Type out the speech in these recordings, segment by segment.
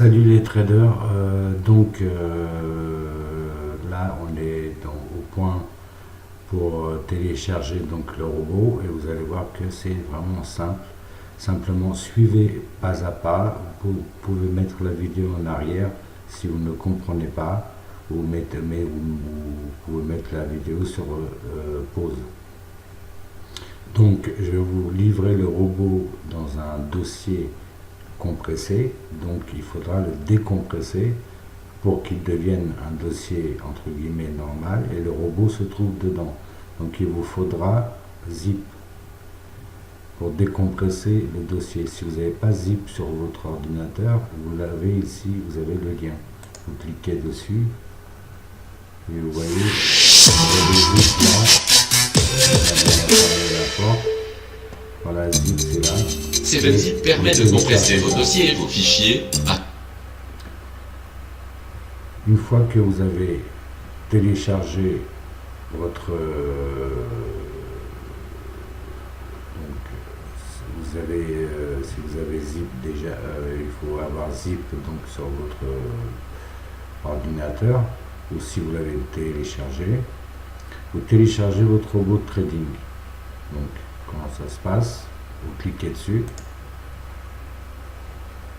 Salut les traders, là on est au point pour télécharger donc le robot et vous allez voir que c'est vraiment simple. Simplement suivez pas à pas, vous pouvez mettre la vidéo en arrière si vous ne comprenez pas, vous pouvez mettre la vidéo sur pause. Donc je vais vous livrer le robot dans un dossier compressé, donc il faudra le décompresser pour qu'il devienne un dossier entre guillemets normal et le robot se trouve dedans. Donc il vous faudra zip pour décompresser le dossier. Si vous n'avez pas zip sur votre ordinateur, vous l'avez ici, vous avez le lien. Vous cliquez dessus et vous voyez, vous avez zip là. Voilà, zip c'est là. Zip permet de compresser vos dossiers et vos fichiers. Une fois que vous avez téléchargé votre si vous avez zip déjà, il faut avoir zip donc sur votre ordinateur, ou si vous l'avez téléchargé, vous téléchargez votre robot de trading. Donc comment ça se passe? Vous cliquez dessus,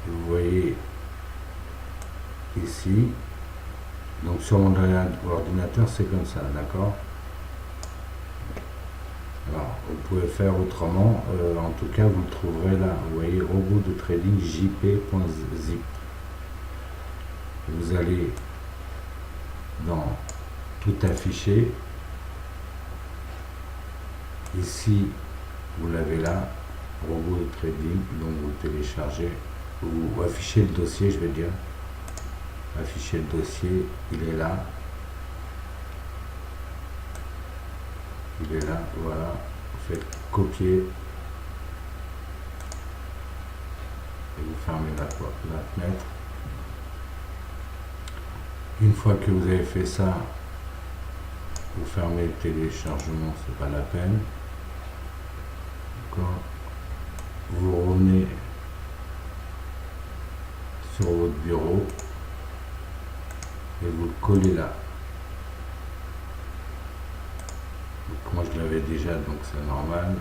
vous voyez ici, donc sur mon ordinateur c'est comme ça, d'accord? Alors vous pouvez faire autrement, en tout cas vous le trouverez là, vous voyez robot de trading jp.zip. Vous allez dans tout afficher, ici vous l'avez là, robot de trading, donc vous téléchargez, vous affichez le dossier, je vais dire, afficher le dossier, il est là, voilà, vous faites copier et vous fermez la fenêtre. Une fois que vous avez fait ça, vous fermez le téléchargement, c'est pas la peine. Vous revenez sur votre bureau et vous le collez là. Donc, moi je l'avais déjà, donc c'est normal.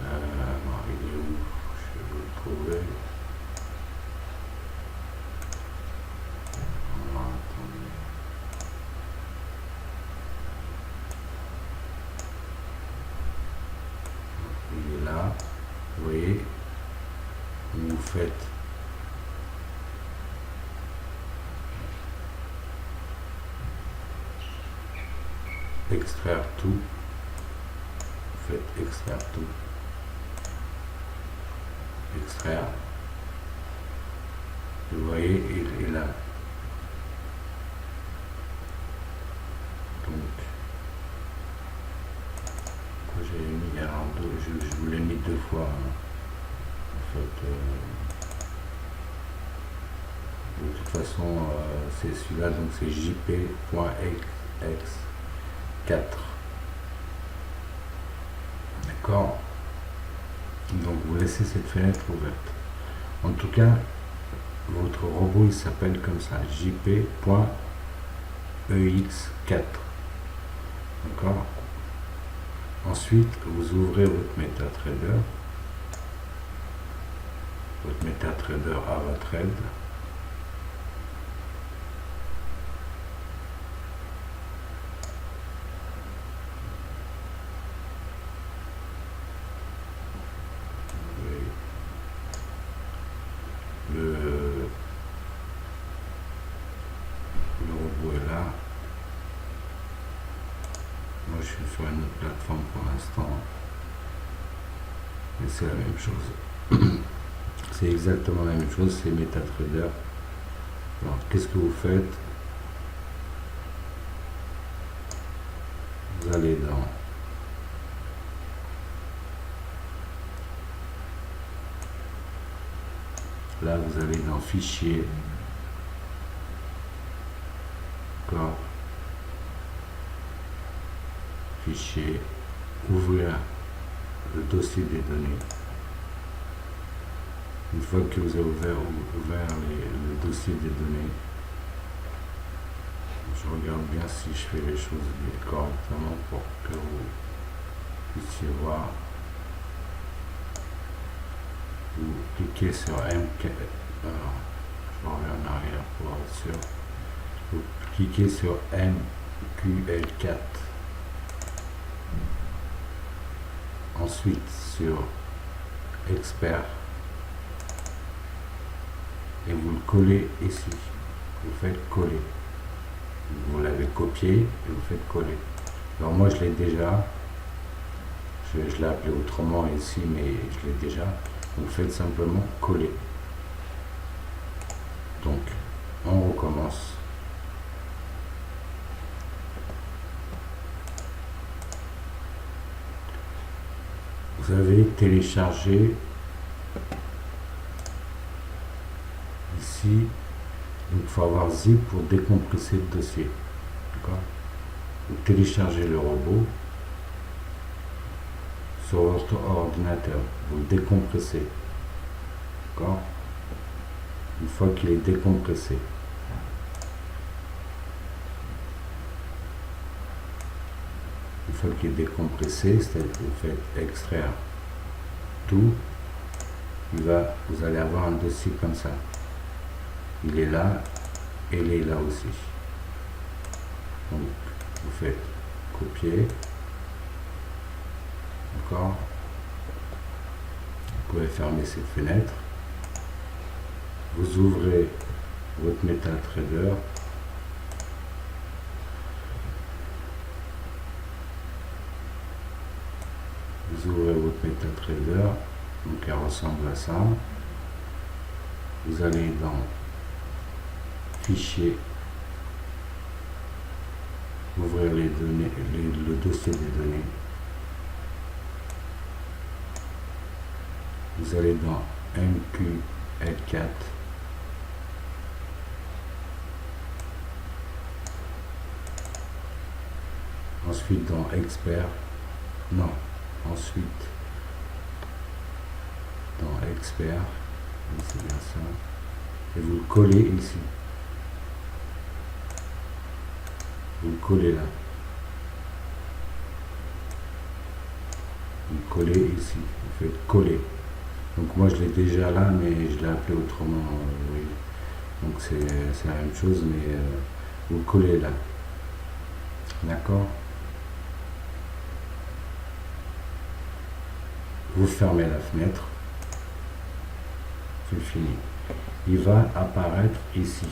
Il est où? Je vais le trouver. Il est là, vous voyez, vous faites extraire tout, vous faites extraire tout, extraire, vous voyez, il est là. Donc j'ai mis, alors je vous l'ai mis deux fois, hein. En fait, de toute façon c'est celui-là, donc c'est jp.x4, d'accord? Donc vous laissez cette fenêtre ouverte. En tout cas votre robot il s'appelle comme ça, jp.ex4, d'accord? Ensuite, vous ouvrez votre MetaTrader, Avatrade. Le robot est là. Moi je suis sur une autre plateforme pour l'instant, mais c'est la même chose. C'est exactement la même chose, c'est MetaTrader. Alors qu'est-ce que vous faites? Vous allez dans là, vous allez dans fichier, d'accord, fichier, ouvrir le dossier des données. Une fois que vous avez ouvert le dossier des données, je regarde bien si je fais les choses correctement pour que vous puissiez voir. Vous cliquez sur MQ. Alors, je reviens en arrière pour être sûr. Vous cliquez sur MQL4. Ensuite sur Expert. Et vous le collez ici. Vous faites coller. Vous l'avez copié et vous faites coller. Alors moi je l'ai déjà. Je l'ai appelé autrement ici, mais je l'ai déjà. Vous faites simplement coller. Donc on recommence. Vous avez téléchargé ici, donc il faut avoir zip pour décompresser le dossier. D'accord? Vous téléchargez le robot sur votre ordinateur, vous le décompressez. D'accord? Une fois qu'il est décompressé, c'est-à-dire que vous faites extraire tout, vous allez avoir un dossier comme ça. Il est là et il est là aussi. Donc vous faites copier. D'accord? Vous pouvez fermer cette fenêtre. Vous ouvrez votre MetaTrader. Vous ouvrez votre MetaTrader. Donc elle ressemble à ça. Vous allez dans Fichier, ouvrir les données, le dossier des données. Vous allez dans MQL4. Ensuite dans Expert. Non. Ensuite dans Expert. C'est bien ça. Et vous le collez ici. Vous le collez là. Vous le collez ici. Vous faites coller. Donc moi je l'ai déjà là, mais je l'ai appelé autrement. Oui. Donc c'est la même chose, mais vous le collez là. D'accord? Vous fermez la fenêtre. C'est fini. Il va apparaître ici.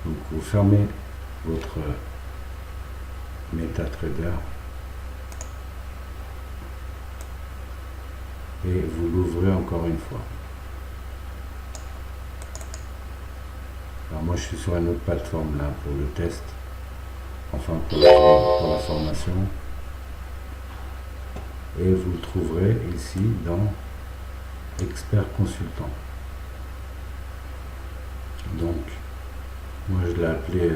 Donc vous fermez votre MetaTrader et vous l'ouvrez encore une fois. Alors moi je suis sur une autre plateforme là pour le test, enfin pour la formation, et vous le trouverez ici dans Expert Consultant. Donc moi je l'ai appelé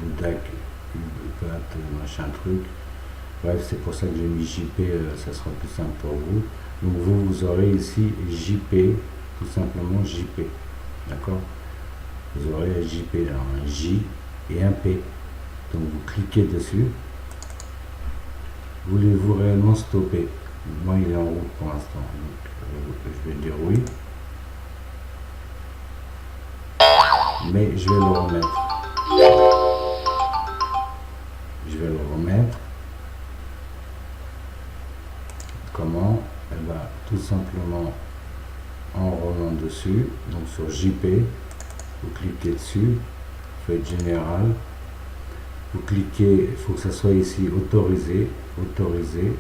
Boudak, machin truc. Bref, c'est pour ça que j'ai mis JP, ça sera plus simple pour vous. Donc vous aurez ici JP, tout simplement JP. D'accord? Vous aurez JP, alors un J et un P. Donc vous cliquez dessus. Voulez-vous réellement stopper? Moi il est en route pour l'instant. Donc je vais dire oui. Mais je vais le remettre. Comment? Elle va tout simplement en revenant dessus, donc sur JP, vous cliquez dessus, vous faites général, vous cliquez, il faut que ça soit ici autorisé, autorisé,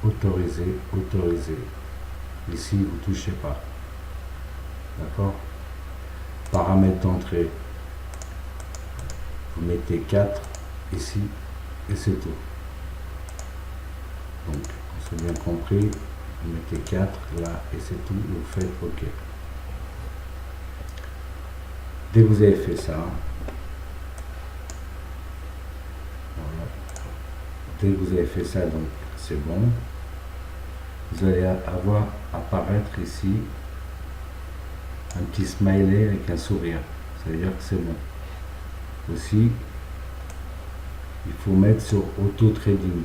autorisé, autorisé. Ici vous touchez pas. D'accord? Paramètres d'entrée, vous mettez 4 ici et c'est tout. Donc on s'est bien compris, vous mettez 4 là et c'est tout, vous faites OK. Dès que vous avez fait ça, voilà. Dès que vous avez fait ça, donc c'est bon. vous allez avoir apparaître ici un petit smiley avec un sourire. Ça veut dire que c'est bon. Aussi, il faut mettre sur auto trading.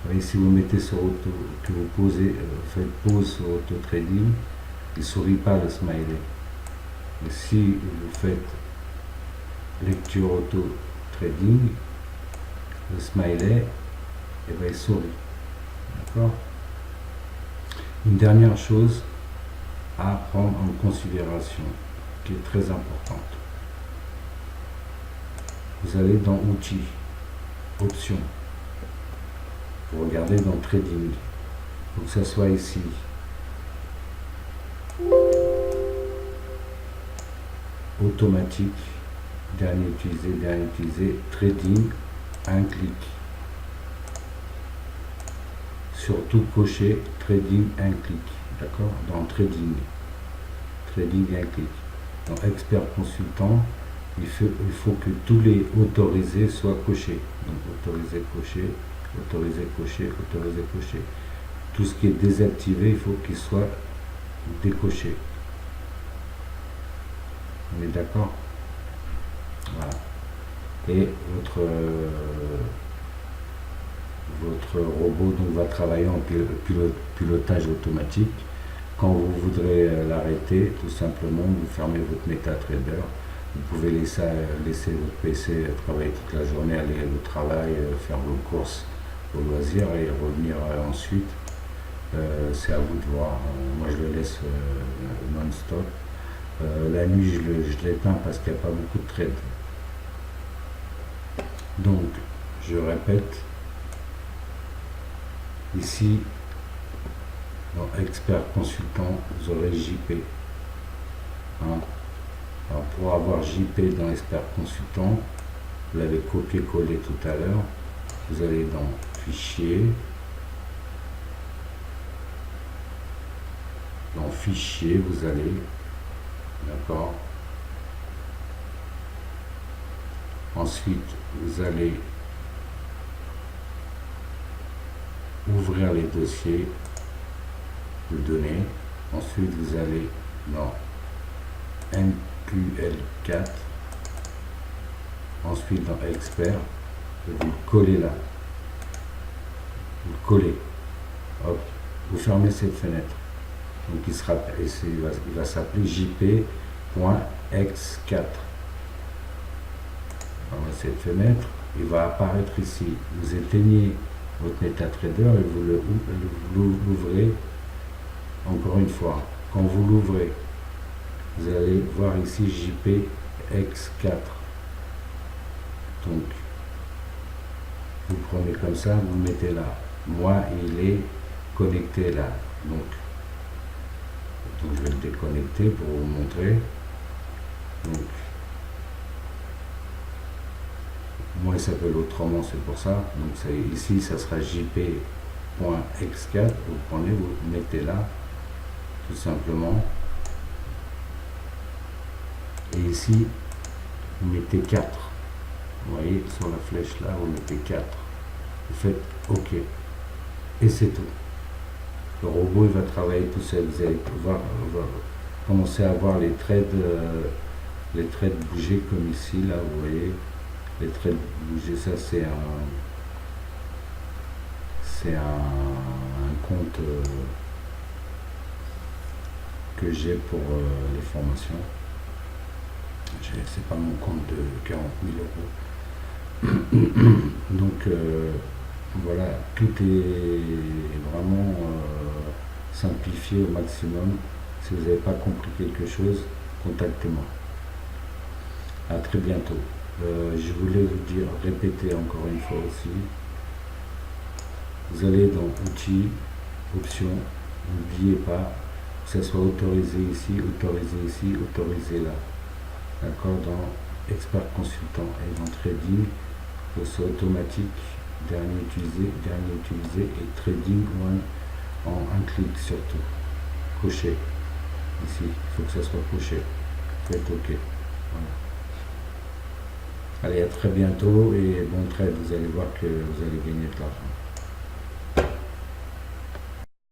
Vous voyez, si vous mettez sur auto, que vous posez, faites pause sur auto trading, il ne sourit pas le smiley. Mais si vous faites lecture auto trading, le smiley, eh ben, il sourit. D'accord? Une dernière chose à prendre en considération, qui est très importante. Vous allez dans outils, options. Vous regardez dans trading. Il faut que ça soit ici. Automatique, dernier utilisé, trading, un clic. Surtout cocher trading, un clic. D'accord? Dans trading, un clic. Dans expert consultant, il faut que tous les autorisés soient cochés. Donc autoriser, cocher, autoriser, cocher, autoriser, cocher. Tout ce qui est désactivé, il faut qu'il soit décoché. On est d'accord? Voilà. Et votre robot donc, va travailler en pilotage automatique. Quand vous voudrez l'arrêter, tout simplement, vous fermez votre MetaTrader. Vous pouvez laisser votre PC travailler toute la journée, aller au travail, faire vos courses au loisir et revenir ensuite. C'est à vous de voir. Moi, je le laisse non-stop. La nuit, je l'éteins parce qu'il n'y a pas beaucoup de trades. Donc, je répète, ici, dans Expert Consultant, vous aurez JP. Hein. Alors, pour avoir JP dans Expert Consultant, vous l'avez copié-collé tout à l'heure, vous allez dans Fichier, dans Fichier, vous allez, d'accord. Ensuite, vous allez ouvrir les dossiers de données. Ensuite, vous allez dans MQL4. Ensuite, dans Expert, vous le collez là. Vous le collez. Hop. Vous fermez cette fenêtre. Donc, il va s'appeler jp.x4. Cette fenêtre, il va apparaître ici. Vous éteignez votre MetaTrader et vous l'ouvrez encore une fois. Quand vous l'ouvrez, vous allez voir ici JPX4. Donc, vous prenez comme ça, vous le mettez là. Moi, il est connecté là. Donc je vais le déconnecter pour vous montrer. Donc, moi, il s'appelle autrement, c'est pour ça. Donc, ici, ça sera jp.x4. Vous prenez, vous mettez là, tout simplement. Et ici, vous mettez 4. Vous voyez, sur la flèche là, vous mettez 4. Vous faites OK. Et c'est tout. Le robot, il va travailler tout seul. Vous allez pouvoir commencer à voir les trades bouger comme ici, là, vous voyez. Les traits bouger, ça c'est un compte que j'ai pour les formations. C'est pas mon compte de 40 000 euros. Donc voilà, tout est vraiment simplifié au maximum. Si vous n'avez pas compris quelque chose, contactez-moi. À très bientôt. Je voulais vous dire, répéter encore une fois aussi, vous allez dans Outils, Options, n'oubliez pas que ça soit autorisé ici, autorisé là. D'accord? Dans Expert Consultant et dans Trading, que ce soit automatique, dernier utilisé et Trading One en un clic surtout. Coché. Ici, il faut que ça soit coché. Faites OK. Voilà. Allez, à très bientôt et bon trade, vous allez voir que vous allez gagner de l'argent.